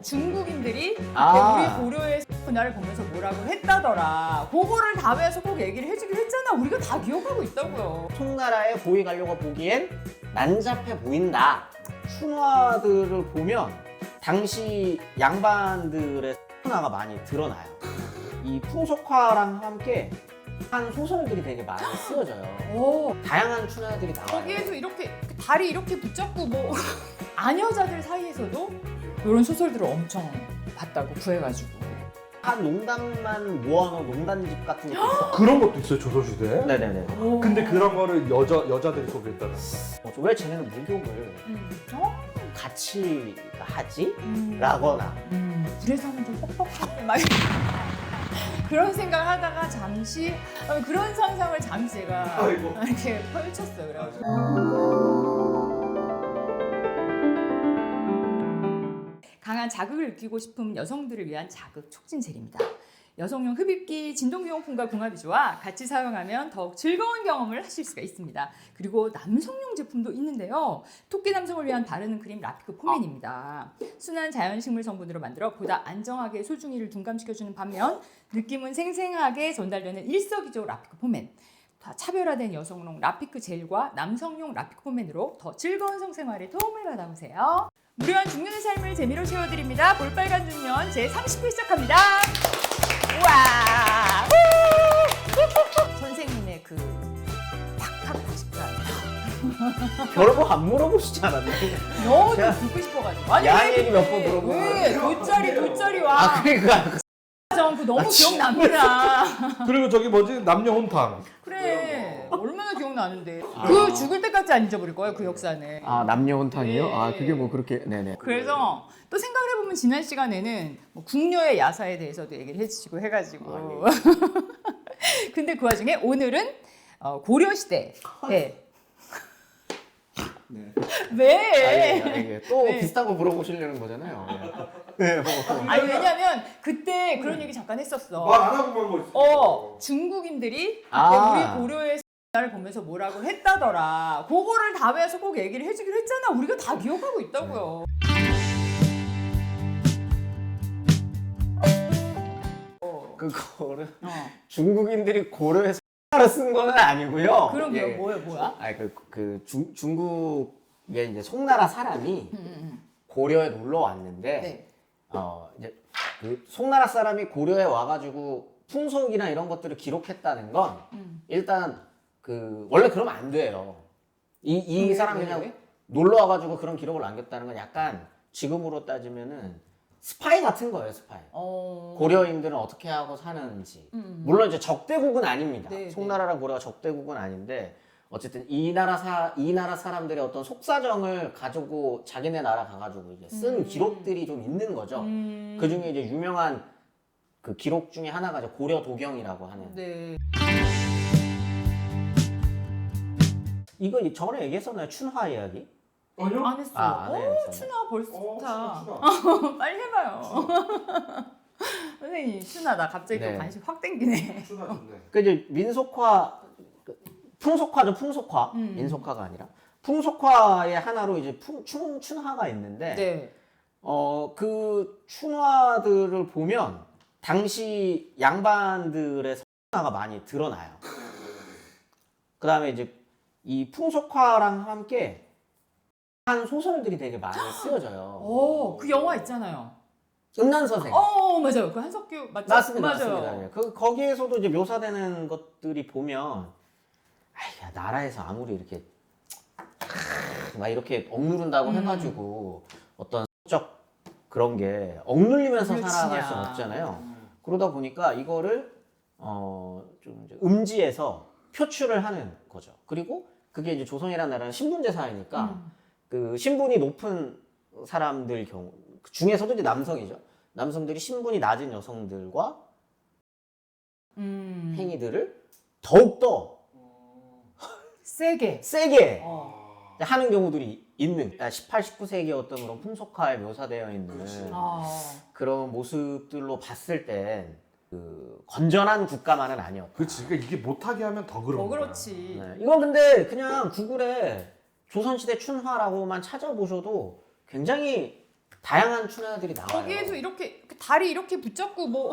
중국인들이 우리 고려의 문화를 보면서 뭐라고 했다더라. 그거를 다음에서 꼭 얘기를 해주기로 했잖아. 우리가 다 기억하고 있다고요. 송나라의 고위 관료가 보기엔 난잡해 보인다. 춘화들을 보면 당시 양반들의 문화가 많이 드러나요. 이 풍속화랑 함께 한 소설들이 되게 많이 쓰여져요. 오, 다양한 춘화들이 나와요. 거기에서 이렇게 다리 이렇게 붙잡고 뭐 아녀자들 사이에서도 이런 소설들을 엄청 봤다고 구해가지고. 한 농담만 모아놓은 농단집 같은 것도 있어. 그런 것도 있어요, 조선시대에? 네네네. 오. 근데 그런 거를 여자들이 소개했다는 왜 쟤네는 목욕을 어? 같이 하지? 라거나. 그래서 하면 좀 뻑뻑하게 막 그런 생각을 하다가 잠시 그런 상상을 잠시 제가 아이고. 이렇게 펼쳤어요. 그래가지고. 강한 자극을 느끼고 싶은 여성들을 위한 자극 촉진 젤입니다. 여성용 흡입기, 진동기용품과 궁합이 좋아 같이 사용하면 더욱 즐거운 경험을 하실 수가 있습니다. 그리고 남성용 제품도 있는데요. 토끼 남성을 위한 바르는 크림 라피크 포맨입니다. 순한 자연식물 성분으로 만들어 보다 안정하게 소중이를 둔감시켜주는 반면 느낌은 생생하게 전달되는 일석이조 라피크 포맨. 차별화된 여성용 라피크 젤과 남성용 라피크 포맨으로 더 즐거운 성생활에 도움을 받아보세요. 무료한 중년의 삶을 재미로 채워드립니다. 볼빨간 중년 제30회 시작합니다. 우와! 선생님의 그 박학다식한 별거 안 물어보시지 않았나요? 너무 제가 듣고 싶어가지고. 야한 얘기 몇 번 물어보고. 왜 돗자리 와. 아, 그러니까. 그 너무 기억납니다. 그리고 저기 뭐지? 남녀 혼탕. 그래. 얼마나 기억나는데. 그 죽을 때까지 안 잊어버릴 거예요, 그 역사는. 아, 남녀 혼탕이요? 네. 아, 그게 뭐 그렇게, 네네. 그래서 또 생각을 해보면 지난 시간에는 뭐 궁녀의 야사에 대해서도 얘기를 해주시고 해가지고 근데 그 와중에 오늘은 고려시대 네. 네. 왜? 또 네. 비슷한 거 물어보시려는 거잖아요. 네. 아니 왜냐면 그때 그런 얘기 잠깐 했었어. 말 안 하고 간 거 있어. 중국인들이 그때 아. 우리 고려의 문화를 보면서 뭐라고 했다더라. 그거를 다음에서 꼭 얘기를 해주기로 했잖아. 우리가 다 기억하고 있다고요. 그거를 중국인들이 고려에서 쓴 거는 아니고요. 그런 게 예. 뭐야? 아니, 중국에 이제 송나라 사람이 고려에 놀러 왔는데, 네. 이제 그 송나라 사람이 고려에 와가지고 풍속이나 이런 것들을 기록했다는 건 일단 원래 그러면 안 돼요. 이 사람이 그냥 왜? 놀러 와가지고 그런 기록을 남겼다는 건 약간 지금으로 따지면은 스파이 같은 거예요, 스파이. 고려인들은 어떻게 하고 사는지. 물론 이제 적대국은 아닙니다. 네, 송나라랑 고려가 적대국은 아닌데 어쨌든 이 나라 사람들의 어떤 속사정을 가지고 자기네 나라 가가지고 이제 쓴 기록들이 좀 있는 거죠. 그 중에 이제 유명한 그 기록 중에 하나가 이제 고려도경이라고 하는. 네. 이거 전에 얘기했었나요? 춘화 이야기? 아니요? 안 했어. 안 해요, 저는. 춘화 벌써 좋다. 춘화. 빨리 해봐요. 선생님, 춘화 나 갑자기 네. 또 관심 확 땡기네. 춘화 좋네. 그 이제 민속화, 풍속화죠, 풍속화. 음. 민속화가 아니라. 풍속화의 하나로 이제 춘화가 있는데, 네. 그 춘화들을 보면 당시 양반들의 성화가 많이 드러나요. 그 다음에 이제 이 풍속화랑 함께 한 소설들이 되게 많이 쓰여져요. 그 영화 있잖아요. 음란서생. 맞아요. 그 한석규 맞죠? 맞습니다, 맞아요. 맞습니다. 예. 거기에서도 이제 묘사되는 것들이 보면, 야, 나라에서 아무리 이렇게 막 이렇게 억누른다고 해가지고 어떤 적 그런 게 억눌리면서 그렇지냐. 살아갈 수는 없잖아요. 그러다 보니까 이거를 좀 이제 음지에서 표출을 하는 거죠. 그리고 그게 이제 조선이라는 나라는 신분제 사회니까 그 신분이 높은 사람들 경우 중에서도 이제 남성이죠. 남성들이 신분이 낮은 여성들과 행위들을 더욱더 세게. 세게 하는 경우들이 있는 18, 19세기 어떤 그런 풍속화에 묘사되어 있는 그런 모습들로 봤을 땐 그 건전한 국가만은 아니었다. 그렇지. 그러니까 이게 못하게 하면 더 그런 거야. 그렇지. 네. 이건 근데 그냥 구글에 조선시대 춘화라고만 찾아보셔도 굉장히 다양한 춘화들이 나와요. 거기에서 이렇게 다리 이렇게 붙잡고 뭐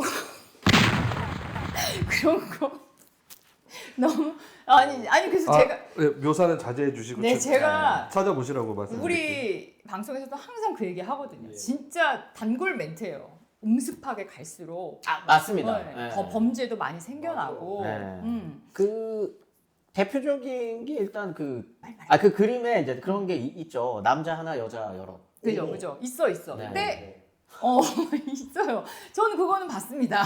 그런 거 너무 아니 그래서 제가 네, 묘사는 자제해 주시고 네 제가 찾아보시라고 말씀드릴게요. 우리 방송에서도 항상 그 얘기 하거든요. 진짜 단골 멘트예요. 음습하게 갈수록 맞습니다. 네, 더 범죄도 많이 생겨나고 네. 그 대표적인 게 일단 그 그림에 이제 그런 게 있죠. 남자 하나, 여자 여러. 그죠 있어 네. 근데 있어요. 저는 그거는 봤습니다.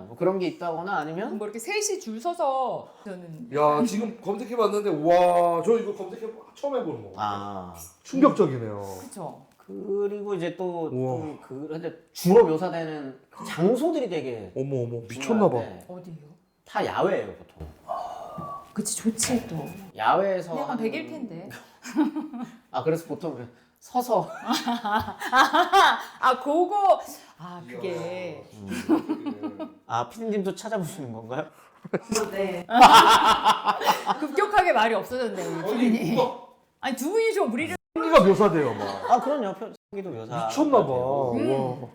뭐 그런 게 있다거나 아니면 뭐 이렇게 셋이 줄 서서 저는 야 지금 검색해봤는데 와 저 이거 처음 해보는 거. 충격적이네요. 그렇죠. 그리고 이제 또 우와. 근데 주로 묘사되는 장소들이 되게 어머 미쳤나봐. 중요한데 어디요? 다 야외예요 보통. 그치 좋지 또. 야외에서 약간 하는- 100일 텐데. 그래서 보통 서서 그거 그게 피디님도 찾아보시는 건가요? 네. 급격하게 말이 없어졌네요 우리 피디님. 아니 두 분이 좀 우리를 가 묘사돼요 막. 그럼요. 표기도 묘사. 미쳤나봐. 같아요. 와.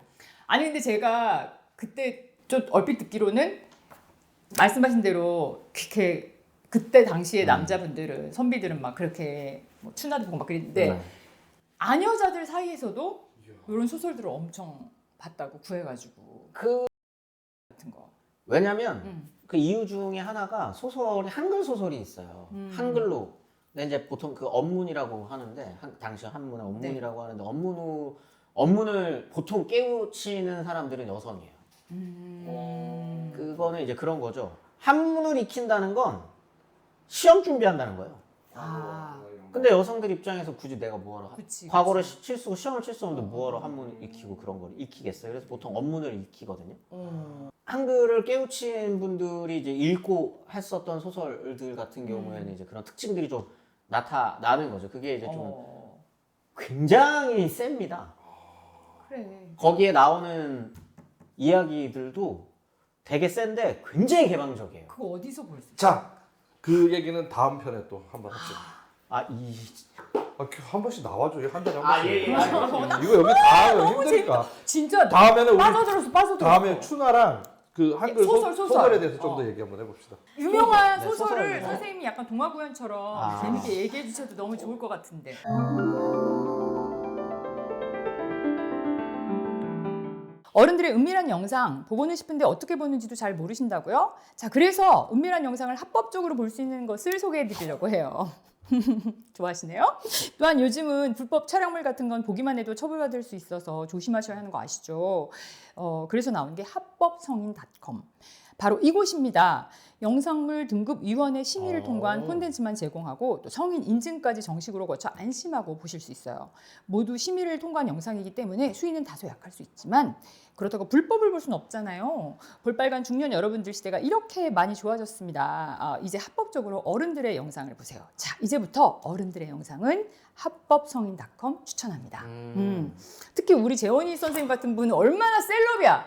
아니 근데 제가 그때 좀 얼핏 듣기로는 말씀하신 대로 그때 당시에 남자분들은 선비들은 막 그렇게 뭐 추나도 보고 막 그랬는데 네. 아녀자들 사이에서도 이런 소설들을 엄청 봤다고 구해가지고 그 같은 거. 왜냐면 그 이유 중에 하나가 한글 소설이 있어요. 한글로. 근데 이제 보통 그 언문이라고 하는데 당시 한문의 언문이라고 하는데 언문을 보통 깨우치는 사람들은 여성이에요. 그거는 이제 그런 거죠. 한문을 익힌다는 건 시험 준비한다는 거예요. 근데 여성들 입장에서 굳이 내가 뭐하러 과거를 실수고 시험을 칠 수 없는데 뭐하러 한문 익히고 그런 걸 익히겠어요. 그래서 보통 언문을 익히거든요. 한글을 깨우친 분들이 이제 읽고 했었던 소설들 같은 경우에는 이제 그런 특징들이 좀 나타나는 거죠. 그게 이제 좀 굉장히 셉니다. 그래. 거기에 나오는 이야기들도 되게 센데 굉장히 개방적이에요. 그거 어디서 볼 수 있어? 자, 그 얘기는 다음 편에 또 한번 합시다. 한 번씩 나와줘. 한 달에 한 번씩. 예. 이거 여기 다 힘드니까. 진짜 다음에는 우리 빠져들었어. 다음에 추나랑 그 한글 소설. 소설에 대해서 좀 더 얘기 한번 해봅시다. 유명한 네, 소설을 소설을 선생님이 약간 동화구연처럼 재밌게 얘기해 주셔도 너무 좋을 것 같은데. 어른들의 은밀한 영상 보고는 싶은데 어떻게 보는지도 잘 모르신다고요? 자, 그래서 은밀한 영상을 합법적으로 볼 수 있는 것을 소개해 드리려고 해요. 좋아하시네요? 또한 요즘은 불법 촬영물 같은 건 보기만 해도 처벌받을 수 있어서 조심하셔야 하는 거 아시죠? 그래서 나온 게 합법성인.com. 바로 이곳입니다. 영상물 등급위원회 심의를 통과한 콘텐츠만 제공하고 또 성인 인증까지 정식으로 거쳐 안심하고 보실 수 있어요. 모두 심의를 통과한 영상이기 때문에 수위는 다소 약할 수 있지만 그렇다고 불법을 볼 수는 없잖아요. 볼빨간 중년 여러분들 시대가 이렇게 많이 좋아졌습니다. 이제 합법적으로 어른들의 영상을 보세요. 자, 이제부터 어른들의 영상은 합법성인.com 추천합니다. 특히 우리 재원이 선생님 같은 분은 얼마나 셀럽이야.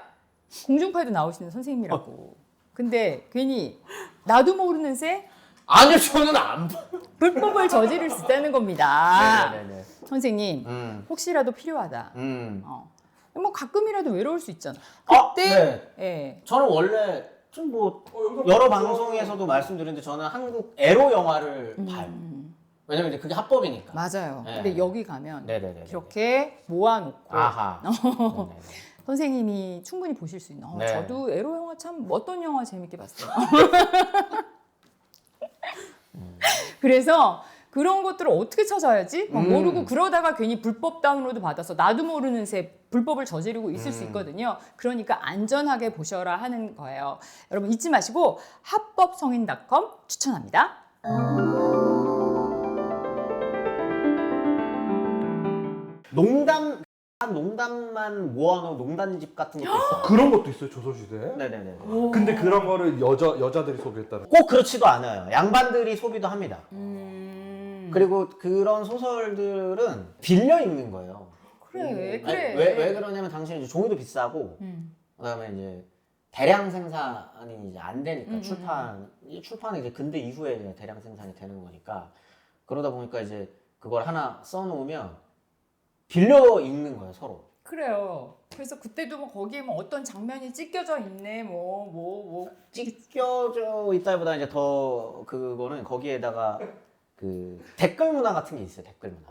공중파에도 나오시는 선생님이라고. 근데 괜히 나도 모르는 새 아니요, 저는 안 봐. 불법을 저지를 수 있다는 겁니다. 네네네. 선생님, 혹시라도 필요하다. 뭐 가끔이라도 외로울 수 있잖아. 그때 예. 저는 원래 좀 뭐 여러 방송에서도 말씀드렸는데 저는 한국 에로 영화를 봐요. 왜냐면 이제 그게 합법이니까. 맞아요. 네. 근데 여기 가면 네네네. 이렇게 모아놓고 네네네. 선생님이 충분히 보실 수 있는. 네. 저도 에로 영화 참 어떤 영화 재밌게 봤어요. 그래서 그런 것들을 어떻게 찾아야지? 막 모르고 그러다가 괜히 불법 다운로드 받아서 나도 모르는 새 불법을 저지르고 있을 수 있거든요. 그러니까 안전하게 보셔라 하는 거예요. 여러분 잊지 마시고 합법성인.com 추천합니다. 농담만 모아놓은 농담집 같은 것도 있어요. 그런 것도 있어요 조선시대에. 네네네. 근데 그런 거를 여자들이 소개했다는. 꼭 그렇지도 않아요. 양반들이 소비도 합니다. 그리고 그런 소설들은 빌려 읽는 거예요. 그래. 왜 그러냐면 당시에 이제 종이도 비싸고, 그다음에 이제 대량 생산이 이제 안 되니까 출판은 이제 근대 이후에 이제 대량 생산이 되는 거니까 그러다 보니까 이제 그걸 하나 써놓으면 빌려 읽는 거예요 서로. 그래요. 그래서 그때도 뭐 거기에 뭐 어떤 장면이 찢겨져 있네, 뭐. 찢겨져 있다기보다 이제 더 그거는 거기에다가 그 댓글 문화 같은 게 있어요. 댓글 문화.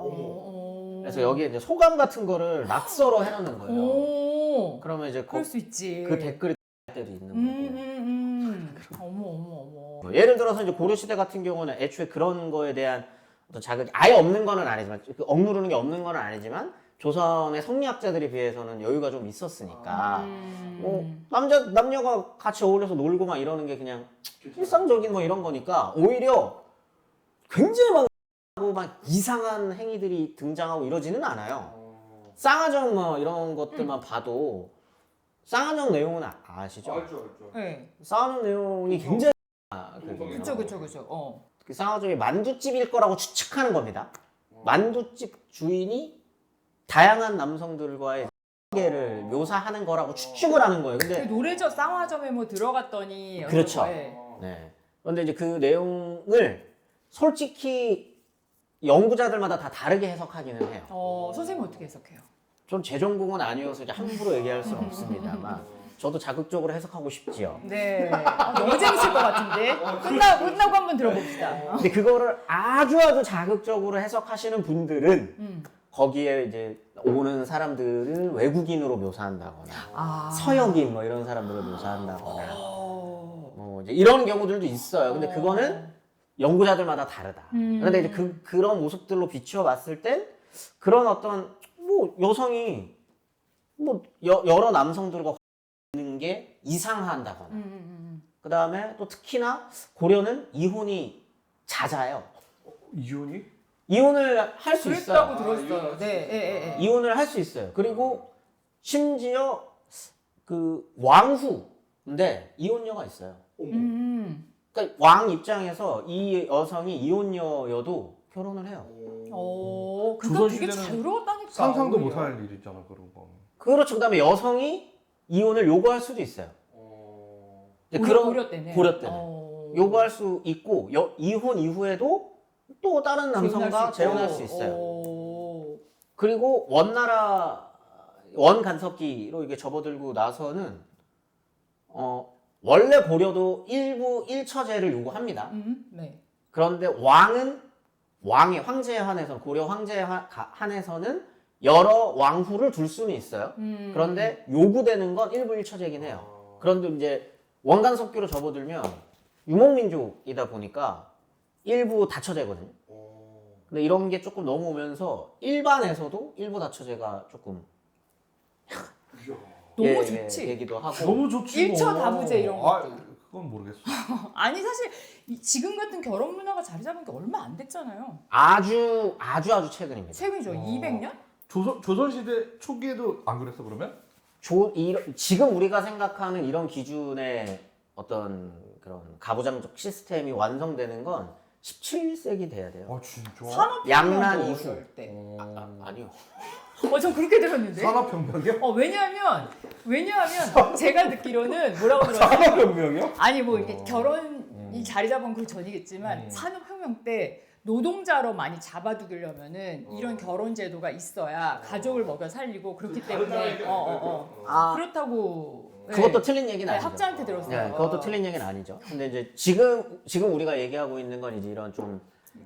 그래서 여기에 이제 소감 같은 거를 낙서로 해놓는 거예요. 오. 그러면 이제 그럴 수 있지. 그 댓글이 때도 있는 거고. 어머. 예를 들어서 이제 고려 시대 같은 경우는 애초에 그런 거에 대한 어떤 자극이 아예 없는 거는 아니지만 그 억누르는 게 없는 거는 아니지만 조선의 성리학자들에 비해서는 여유가 좀 있었으니까 뭐 남녀가 같이 어울려서 놀고 막 이러는 게 그냥 일상적인 뭐 이런 거니까 오히려 굉장히 막 이상한 행위들이 등장하고 이러지는 않아요. 쌍화정 뭐 이런 것들만 봐도 쌍화정 내용은 아시죠? 알죠. 네. 쌍화정 내용이 굉장히 그쵸. 그 쌍화정이 만두집일 거라고 추측하는 겁니다. 만두집 주인이 다양한 남성들과의 관계를 묘사하는 거라고 추측을 하는 거예요. 그 근데 노래죠. 쌍화점에 뭐 들어갔더니 그렇죠. 네. 네. 그런데 이제 그 내용을 솔직히 연구자들마다 다 다르게 해석하기는 해요. 선생님 어떻게 해석해요? 전 제 전공은 아니어서 이제 함부로 얘기할 수는 없습니다만 저도 자극적으로 해석하고 싶지요. 네. 너무 재밌을 것 같은데. 끝나고 한번 들어봅시다. 근데 그거를 아주 자극적으로 해석하시는 분들은 거기에 이제 오는 사람들을 외국인으로 묘사한다거나 서역인 뭐 이런 사람들을 묘사한다거나 뭐 이제 이런 경우들도 있어요. 근데 그거는 연구자들마다 다르다. 그런데 이제 그런 모습들로 비추어봤을 땐 그런 어떤 뭐 여성이 뭐 여러 남성들과 있는 게 이상한다거나 그 다음에 또 특히나 고려는 이혼이 잦아요. 이혼을 할 수 있어요. 그랬다고 들었어요. 네. 이혼을 할 수 있어요. 그리고 심지어 그 왕후인데 이혼녀가 있어요. 그러니까 왕 입장에서 이 여성이 이혼녀여도 결혼을 해요. 그러니까 되게 자유로웠다니까. 상상도 오히려. 못할 일이잖아 그런 거. 그렇죠. 그다음에 여성이 이혼을 요구할 수도 있어요. 고려 때는. 요구할 수 있고 이혼 이후에도 또 다른 남성과 재혼할 수 있어요. 그리고 원 간섭기로 이게 접어들고 나서는 원래 고려도 일부 일처제를 요구합니다. 네. 그런데 왕의 황제에 한해서 고려 황제에 한해서는 여러 왕후를 둘 수는 있어요. 그런데 요구되는 건 일부 일처제이긴 해요. 그런데 이제 원간섭기로 접어들면 유목민족이다 보니까 일부 다처제거든요. 근데 이런 게 조금 넘어오면서 일반에서도 일부 다처제가 조금 너무 좋지. 얘기도 하고 너무 좋지. 일처 다부제 이런 것도. 그건 모르겠어. 아니 사실 지금 같은 결혼 문화가 자리 잡은 게 얼마 안 됐잖아요. 아주 최근입니다. 최근이죠. 200년? 조선시대 초기에도 안 그랬어 그러면? 지금 우리가 생각하는 이런 기준의 어떤 그런 가부장적 시스템이 완성되는 건 17세기 돼야 돼요. 진짜? 양란 이후. 이후. 때. 아니요. 전 그렇게 들었는데. 산업혁명이요? 왜냐하면 제가 듣기로는 뭐라고 들었어요? 산업혁명이요? 아니 뭐 이렇게 결혼이 자리 잡은 그 전이겠지만 산업혁명 때 노동자로 많이 잡아두려면은 이런 결혼 제도가 있어야 가족을 먹여 살리고 그렇기 때문에 그렇다고. 그것도 틀린 얘기는 아니죠. 학자한테 들었어요. 네, 그것도 틀린 얘기는 아니죠. 근데 이제 지금 우리가 얘기하고 있는 건 이제 이런 좀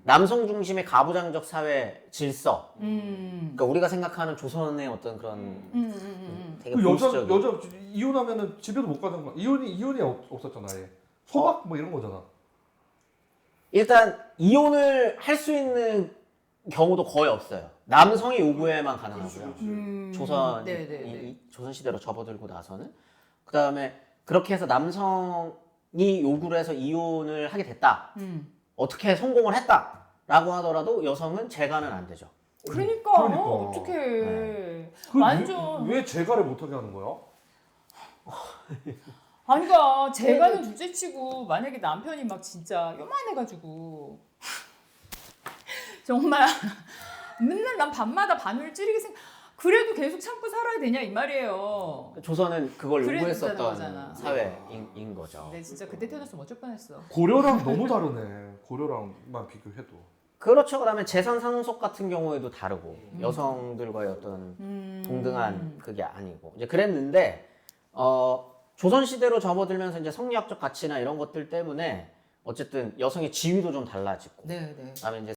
남성 중심의 가부장적 사회 질서. 그러니까 우리가 생각하는 조선의 어떤 그런 되게 보수적인. 여자 이혼하면은 집에도 못 가는 거야. 이혼이 없었잖아. 아예. 소박 뭐 이런 거잖아. 일단 이혼을 할 수 있는 경우도 거의 없어요. 남성이 요구에만 가능하고요. 조선 시대로 접어들고 나서는 그 다음에 그렇게 해서 남성이 요구를 해서 이혼을 하게 됐다. 어떻게 성공을 했다라고 하더라도 여성은 재가는 안 되죠. 그러니까. 어떻게 완전 왜 재가를 못하게 하는 거야? 아니 그러니까 재가는 둘째치고 만약에 남편이 막 진짜 요만해가지고 정말 맨날 난 밤마다 바늘 찌르게 그래도 계속 참고 살아야 되냐 이 말이에요. 조선은 그걸 그래 요구했었던 거잖아. 사회인 거죠. 근데 진짜 그때 태어났으면 어쩔 뻔했어. 고려랑 너무 다르네. 고려랑만 비교해도. 그렇죠. 그다음에 재산 상속 같은 경우에도 다르고 여성들과의 어떤 동등한 그게 아니고 이제 그랬는데 조선 시대로 접어들면서 이제 성리학적 가치나 이런 것들 때문에 어쨌든 여성의 지위도 좀 달라지고 네, 네. 그다음에 이제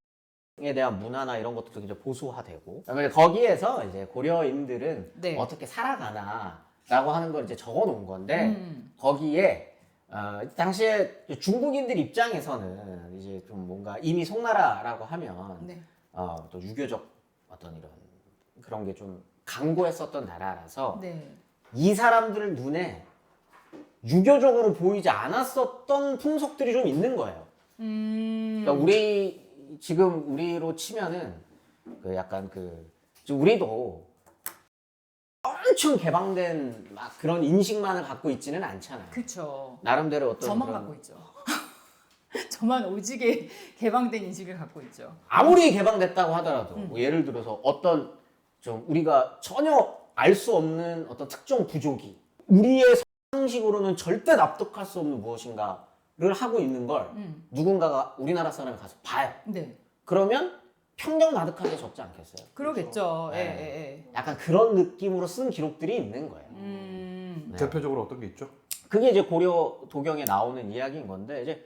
에 대한 문화나 이런 것도 이제 보수화되고 그다음에 거기에서 이제 고려인들은 네. 어떻게 살아가나라고 하는 걸 이제 적어 놓은 건데 거기에 당시에 중국인들 입장에서는 이제 좀 뭔가 이미 송나라라고 하면 네. 또 유교적 어떤 이런 그런 게 좀 강고했었던 나라라서 네. 이 사람들 눈에 유교적으로 보이지 않았었던 풍속들이 좀 있는 거예요. 그러니까 지금 우리로 치면은 그 약간 우리도 엄청 개방된 막 그런 인식만을 갖고 있지는 않잖아요. 그렇죠. 나름대로 어떤 저만 그런 갖고 있죠. 저만 오지게 개방된 인식을 갖고 있죠. 아무리 개방됐다고 하더라도 뭐 예를 들어서 어떤 좀 우리가 전혀 알 수 없는 어떤 특정 부족이 우리의 상식으로는 절대 납득할 수 없는 무엇인가를 하고 있는 걸 누군가가 우리나라 사람이 가서 봐요. 네. 그러면 평정나득하게 적지 않겠어요? 그러겠죠. 네. 예, 예, 예. 약간 그런 느낌으로 쓴 기록들이 있는 거예요. 네. 대표적으로 어떤 게 있죠? 그게 이제 고려 도경에 나오는 이야기인 건데 이제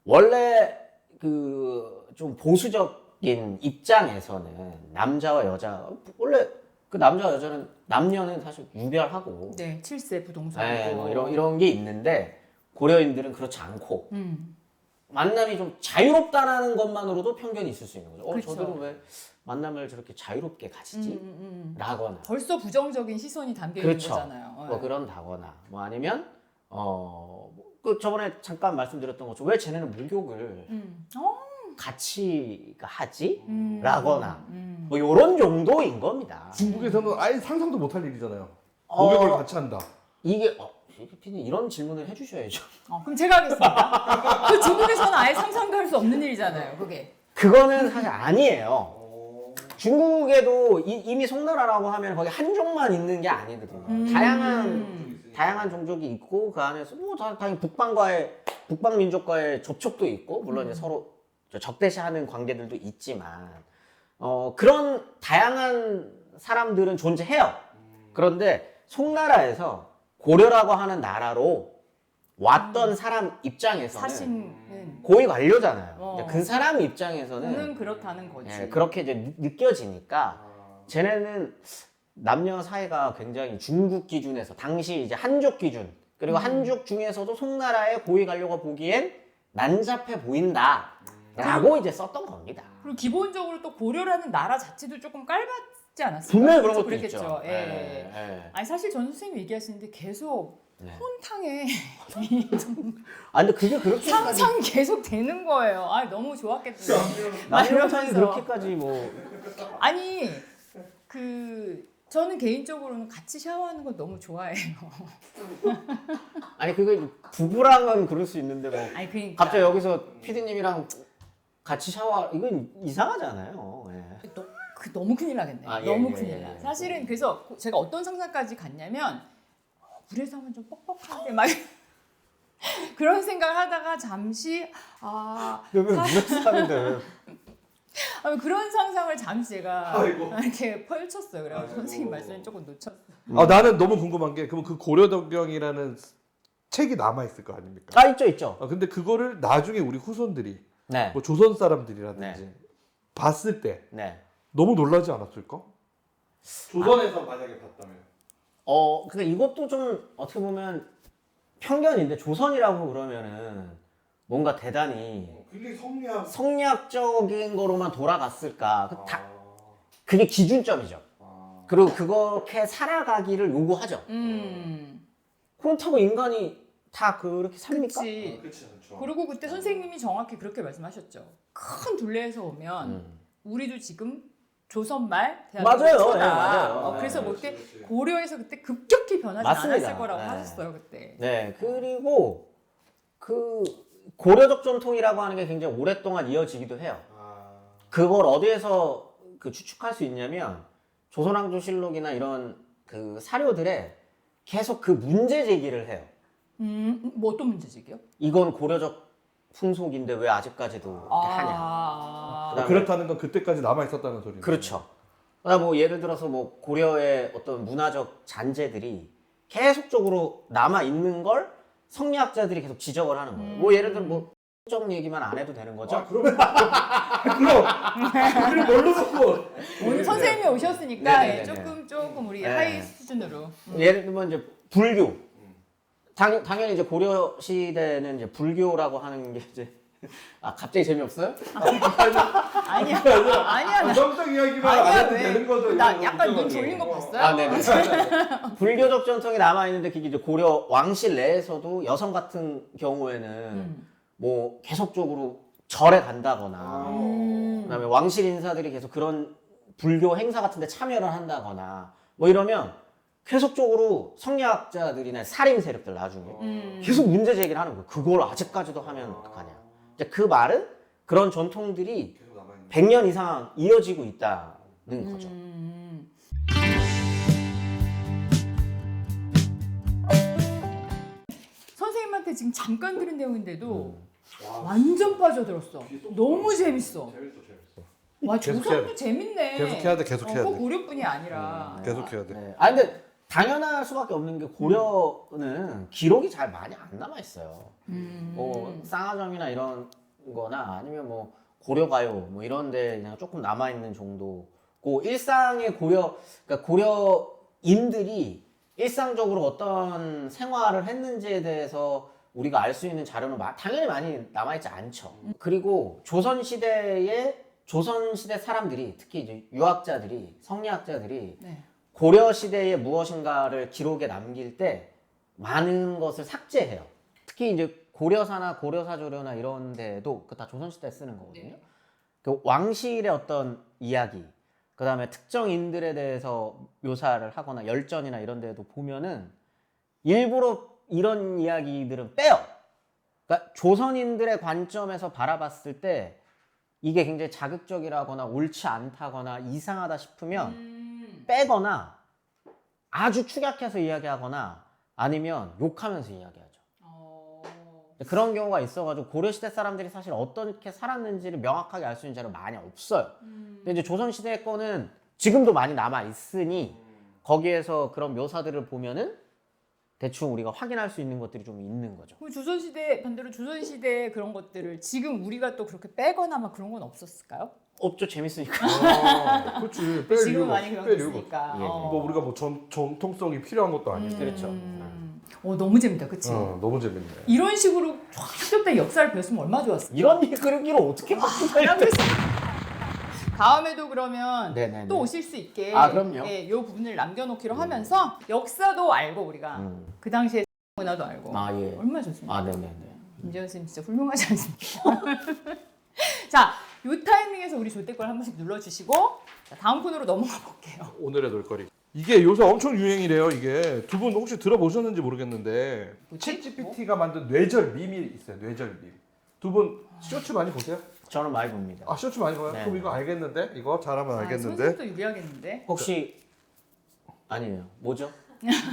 원래 그 좀 보수적인 입장에서는 남자와 여자 원래 그 남자와 여자는 남녀는 사실 유별하고 네, 7세 부동산. 네, 뭐 이런 게 있는데 고려인들은 그렇지 않고 만남이 좀 자유롭다라는 것만으로도 편견이 있을 수 있는 거죠. 그렇죠. 저들은 왜 만남을 저렇게 자유롭게 가지지? 라거나 벌써 부정적인 시선이 담겨 있는 그렇죠. 거잖아요. 뭐 그런다거나 뭐 아니면 그 저번에 잠깐 말씀드렸던 것처럼 왜 쟤네는 목욕을 같이 하지? 라거나 뭐 이런 정도인 겁니다. 중국에서는 아예 상상도 못할 일이잖아요. 목욕을 같이 한다. 이게 피디님 이런 질문을 해주셔야죠. 그럼 제가 하겠습니다. 그 중국에서는 아예 상상도 할 수 없는 일이잖아요. 그게. 그거는 사실 아니에요. 중국에도 이미 송나라라고 하면 거기 한족만 있는 게 아니거든요. 다양한 종족이 있고 그 안에서 뭐 당연히 북방 민족과의 접촉도 있고 물론 이제 서로 적대시하는 관계들도 있지만 그런 다양한 사람들은 존재해요. 그런데 송나라에서 고려라고 하는 나라로 왔던 사람 입장에서는 사신은 고위 관료잖아요. 근데 그 사람 는 입장에서는 그렇다는 거지. 그렇게 이제 느껴지니까 쟤네는 남녀 사이가 굉장히 중국 기준에서 당시 이제 한족 기준 그리고 한족 중에서도 송나라의 고위 관료가 보기엔 난잡해 보인다라고 이제 썼던 겁니다. 그리고 기본적으로 또 고려라는 나라 자체도 조금 깔봤지 않았을까요? 분명히 그런 것도 그랬겠죠. 있죠. 예. 아니 사실 전 선생님 얘기하시는데 계속 네. 혼탕에 근데 그게 그렇게까지 상상 계속 되는 거예요. 아 너무 좋았겠다. 남녀상이 그렇게까지 뭐 아니 저는 개인적으로는 같이 샤워하는 거 너무 좋아해요. 아니 그게 부부랑은 그럴 수 있는데 뭐 아니 그러니까 갑자기 여기서 피디님이랑 같이 샤워 이건 이상하잖아요. 예. 너무 큰일 나겠네. 아, 예, 너무 예, 큰일 나. 예. 사실은 그래서 제가 어떤 상상까지 갔냐면 물에서 하면 좀 뻑뻑한데 막 그런 생각을 하다가 잠시 여기 물에서 사는데 그런 상상을 잠시 제가 아이고. 이렇게 펼쳤어요. 그래서 선생님 말씀을 조금 놓쳤어요. 나는 너무 궁금한 게 그럼 그 고려도경이라는 책이 남아 있을 거 아닙니까? 있죠. 근데 그거를 나중에 우리 후손들이 네. 뭐 조선 사람들이라든지 네. 봤을 때 네. 너무 놀라지 않았을까? 조선에서 만약에 봤다면. 근데 이것도 좀 어떻게 보면 편견인데 조선이라고 그러면은 뭔가 대단히 굉장히 성리학적인 거로만 돌아갔을까? 그게 기준점이죠. 그리고 그렇게 살아가기를 요구하죠. 그렇다고 인간이 다 그렇게 삽니까? 그렇지. 그렇지 않죠. 그리고 그때 선생님이 정확히 그렇게 말씀하셨죠. 큰 둘레에서 오면 우리도 지금 조선말 맞아요. 초다. 네, 맞아요. 그래서 네, 뭐 그때 그렇지. 고려에서 그때 급격히 변하지 맞습니다. 않았을 거라고 네. 하셨어요 그때. 네. 그리고 그 고려적 전통이라고 하는 게 굉장히 오랫동안 이어지기도 해요. 그걸 어디에서 추측할 수 있냐면 조선왕조실록이나 이런 그 사료들에 계속 그 문제 제기를 해요. 뭐 어떤 문제지요? 이건 고려적 풍속인데 왜 아직까지도 이렇게 하냐. 그다음에 그렇다는 건 그때까지 남아 있었다는 소리죠. 그렇죠. 그다음 뭐 예를 들어서 뭐 고려의 어떤 문화적 잔재들이 계속적으로 남아 있는 걸 성리학자들이 계속 지적을 하는 거예요. 뭐 예를 들어 뭐 적 얘기만 안 해도 되는 거죠. 아, 그러면 그럼 뭘로 놓고 오늘 선생님이 오셨으니까 네네네네. 조금 우리 네. 하이 수준으로. 예를 들면 이제 불교. 당연히 이제 고려 시대는 이제 불교라고 하는 게 이제 갑자기 재미없어요? 아니야. 아니야. 정적 이야기만 안 아니야 해도 되는 왜? 거죠. 나 이거 약간 눈 걱정하지. 졸린 거 봤어요? 네네. 불교적 전통이 남아 있는데 그게 이제 고려 왕실 내에서도 여성 같은 경우에는 뭐 계속적으로 절에 간다거나 그다음에 왕실 인사들이 계속 그런 불교 행사 같은 데 참여를 한다거나 뭐 이러면 계속적으로 성리학자들이나 살인 세력들 나중에 계속 문제 제기를 하는 거예요. 그걸 아직까지도 하면 어떡하냐. 이제 그 말은 그런 전통들이 계속 남아있는 100년 이상 이어지고 있다는 거죠. 선생님한테 지금 잠깐 들은 내용인데도 완전 빠져들었어. 너무 재밌어. 재밌어. 와 계속 해야 조선도 재밌네. 계속 해야 돼, 계속 해야 꼭 돼. 고려뿐이 아니라. 계속 해야 돼. 네. 근데 당연할 수밖에 없는 게 고려는 기록이 잘 많이 안 남아 있어요. 뭐 쌍화점이나 이런 거나 아니면 뭐 고려가요 뭐 이런 데 그냥 조금 남아 있는 정도고 일상의 그러니까 고려인들이 일상적으로 어떤 생활을 했는지에 대해서 우리가 알 수 있는 자료는 당연히 많이 남아 있지 않죠. 그리고 조선 시대 사람들이 특히 이제 유학자들이 성리학자들이 네. 고려 시대의 무엇인가를 기록에 남길 때 많은 것을 삭제해요. 특히 이제 고려사나 고려사조료나 이런 데도 그 다 조선시대에 쓰는 거거든요. 네. 그 왕실의 어떤 이야기, 그 다음에 특정인들에 대해서 묘사를 하거나 열전이나 이런 데도 보면은 일부러 이런 이야기들은 빼요. 그러니까 조선인들의 관점에서 바라봤을 때 이게 굉장히 자극적이라거나 옳지 않다거나 이상하다 싶으면 빼거나 아주 축약해서 이야기하거나 아니면 욕하면서 이야기하죠. 그런 경우가 있어가지고 고려시대 사람들이 사실 어떻게 살았는지를 명확하게 알 수 있는 자료가 많이 없어요. 근데 이제 조선시대 거는 지금도 많이 남아 있으니 거기에서 그런 묘사들을 보면은 대충 우리가 확인할 수 있는 것들이 좀 있는 거죠. 그럼 조선시대 반대로 조선시대 그런 것들을 지금 우리가 또 그렇게 빼거나 막 그런 건 없었을까요? 없죠, 재밌으니까. 그렇지. 뺄 지금 이유가 많이 그런 게 뺄 이유가 있으니까. 예. 뭐 우리가 뭐 전통성이 필요한 것도 아니고. 그렇죠. 너무 재밌다, 그치? 너무 재밌네. 이런 식으로 쫙 역사를 배웠으면 얼마나 좋았을까? 이런 그러기를 어떻게 난 그랬어. 다음에도 그러면 네네네. 또 오실 수 있게 그럼요. 이 부분을 남겨놓기로 하면서 역사도 알고 우리가 그 당시에 문화도 알고 예. 얼마나 좋습니까? 네네네. 김재현 선생님 진짜 훌륭하지 않습니까? 자, 요 타이밍에서 우리 조태걸 한 번씩 눌러주시고 자, 다음 코너로 넘어가 볼게요. 오늘의 놀거리. 이게 요새 엄청 유행이래요. 이게 두 분 혹시 들어보셨는지 모르겠는데 뭐지? 챗GPT가 만든 뇌절 밈이 있어요. 뇌절 밈. 두 분 쇼츠 많이 보세요? 저는 많이 봅니다. 쇼츠 많이 봐요? 네. 그럼 이거 알겠는데? 이거 잘하면 알겠는데? 선생님도 유리하겠는데? 혹시 아니에요. 뭐죠?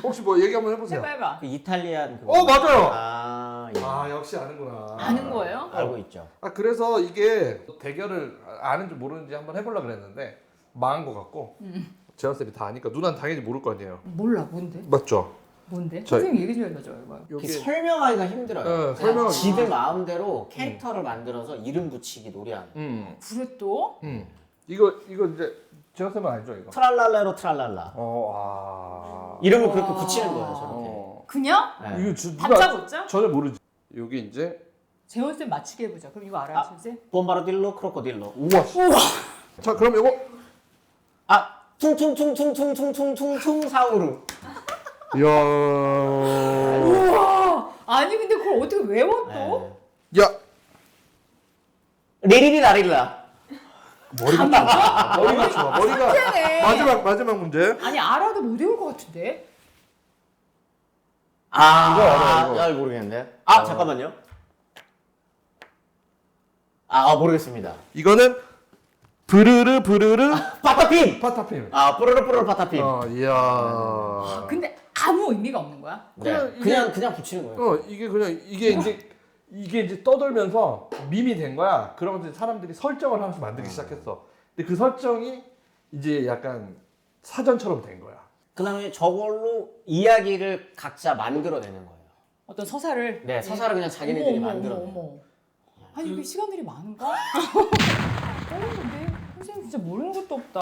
혹시 뭐 얘기 한번 해보세요. 해봐. 그 이탈리안 그거. 맞아요. 예. 역시 아는구나. 아는 거예요? 알고 있죠. 그래서 이게 대결을 아는지 모르는지 한번 해보려고 그랬는데 망한 것 같고 재현쌤이 다 아니까 누나는 당연히 모를 거 아니에요. 몰라, 뭔데? 맞죠? 뭔데? 저- 선생님 얘기 좀 해봐줘요, 이거. 이게 여기 설명하기가 힘들어요. 네, 설명하기 지들 마음대로 캐릭터를 만들어서 이름 붙이기 놀이하는. 그래 또? 이거 이제 재현쌤은 알죠 이거? 트랄랄레로 트랄랄라. 이름을 그렇게 붙이는 거예요, 저렇게. 그냥? 네. 이거 다짜고짜? 전혀 모르지. 여기 이제 재원쌤 맞히게 해보자. 그럼 이거 알아요, 선생? 봄바로딜로 크로코딜로. 우와. 자 그럼 이거 퉁퉁퉁퉁퉁퉁퉁퉁퉁 사우루. 이야. 우와! 아니 근데 그걸 어떻게 외워 또? 네. 야 리리리 라릴라. 머리가 좋아. 머리가 상태네. 마지막 문제. 아니 알아도 못 외울 것 같은데? 이거 알아, 이거. 잘 모르겠는데. 잠깐만요. 모르겠습니다. 이거는 브르르 파타핌. 파타핌. 뽀로로 파타핌. 이야. 근데 아무 의미가 없는 거야? 네. 그냥 붙이는 거예요. 이게 그냥 이게 이제 이게 이제 떠돌면서 밈이 된 거야. 그러면서 이제 사람들이 설정을 하면서 만들기 시작했어. 근데 그 설정이 이제 약간 사전처럼 된 거야. 그다음에 저걸로 이야기를 각자 만들어내는 거예요. 어떤 서사를. 네, 서사를 그냥 자기네들이 만들어내요. 아니 이게 시간들이 많은가? 근데 선생님 진짜 모르는 것도 없다.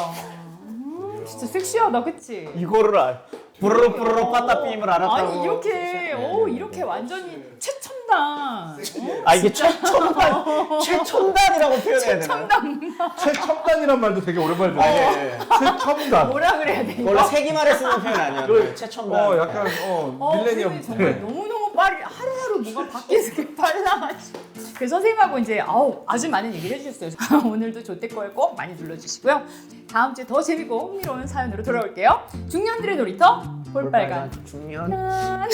진짜 섹시하다, 그치? 이거를 부르르 빠따 삐임을 알았다고. 아니 이렇게 네. 이렇게 완전히 최첨단. 아 이게 최첨단이라고 표현해야 되나? 최첨단. 최첨단이란 말도 되게 오랜만에 들어. 네. 최첨단. 뭐라 그래야 돼? 원래 세기말에 쓰는 표현 아니었나요? 최첨단. 약간 밀레니엄. 선생님이 정말 너무너무 빨리 하루하루 뭐가 바뀌는 게 빨라가지고. 그래서 선생님하고 이제 아주 많은 얘기를 해주셨어요. 오늘도 조태꺼에 꼭 많이 눌러주시고요. 다음 주에 더 재밌고 흥미로운 사연으로 돌아올게요. 중년들의 놀이터 볼빨간 중년. 난